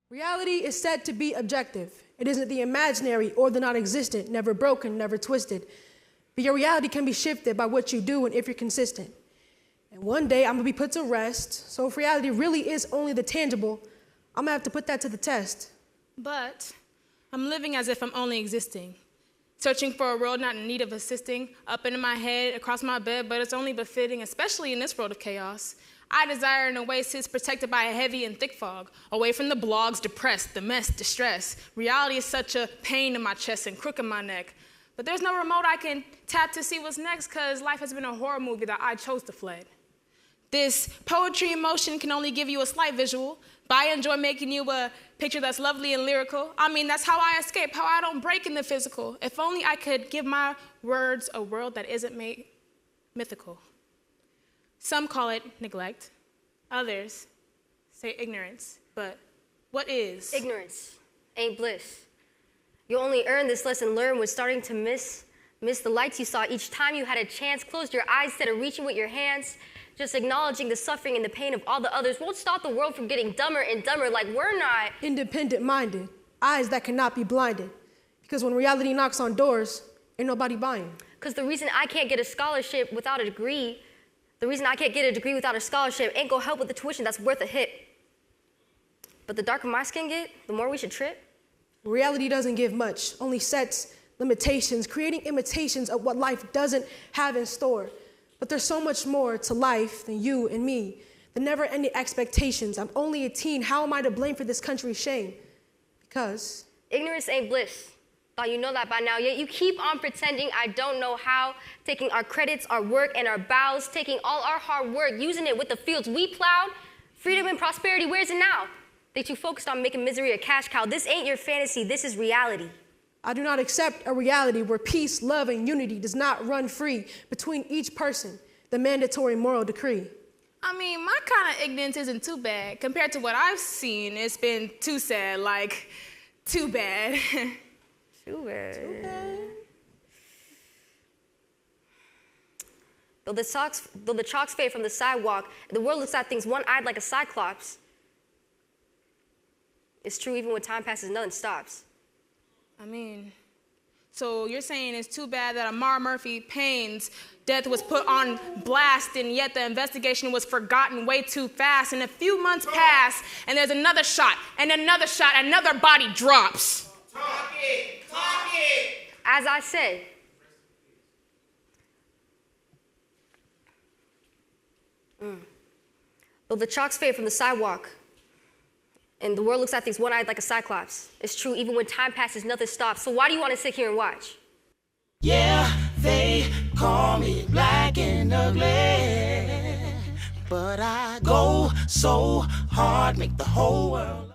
Reality is said to be objective. It isn't the imaginary or the non-existent, never broken, never twisted. But your reality can be shifted by what you do and if you're consistent. And one day I'm gonna be put to rest, so if reality really is only the tangible, I'm gonna have to put that to the test. But I'm living as if I'm only existing, searching for a world not in need of assisting, up in my head, across my bed, but it's only befitting, especially in this world of chaos. I desire an oasis protected by a heavy and thick fog, away from the blogs, depressed, the mess, distress. Reality is such a pain in my chest and crook in my neck. But there's no remote I can tap to see what's next, because life has been a horror movie that I chose to fled. This poetry in motion can only give you a slight visual, but I enjoy making you a picture that's lovely and lyrical. I mean, that's how I escape, how I don't break in the physical. If only I could give my words a world that isn't made mythical. Some call it neglect, others say ignorance, but what is? Ignorance ain't bliss. You only earned this lesson learned when starting to miss the lights you saw each time you had a chance. Closed your eyes instead of reaching with your hands. Just acknowledging the suffering and the pain of all the others won't stop the world from getting dumber and dumber, like we're not. Independent-minded, eyes that cannot be blinded. Because when reality knocks on doors, ain't nobody buying. Because the reason I can't get a scholarship without a degree, the reason I can't get a degree without a scholarship ain't gonna help with the tuition that's worth a hit. But the darker my skin get, the more we should trip. Reality doesn't give much, only sets limitations, creating imitations of what life doesn't have in store. But there's so much more to life than you and me, the never-ending expectations. I'm only a teen, how am I to blame for this country's shame? Because ignorance ain't bliss. Thought you know that by now, yet you keep on pretending I don't know how, taking our credits, our work, and our bows, taking all our hard work, using it with the fields we plowed. Freedom and prosperity, where's it now? They too focused on making misery a cash cow. This ain't your fantasy, this is reality. I do not accept a reality where peace, love, and unity does not run free between each person, the mandatory moral decree. I mean, my kind of ignorance isn't too bad. Compared to what I've seen, it's been too sad, like, too bad. Too bad. Too bad. Though the chalks fade from the sidewalk, the world looks at things one-eyed like a cyclops. It's true, even when time passes, nothing stops. I mean, so you're saying it's too bad that Amar Murphy Payne's death was put on blast, and yet the investigation was forgotten way too fast, and a few months pass, and there's another shot, and another body drops. Talk it! As I said, though the chalks fade from the sidewalk, and the world looks at things one-eyed like a cyclops. It's true, even when time passes, nothing stops. So why do you want to sit here and watch? Yeah, they call me black and ugly, but I go so hard, make the whole world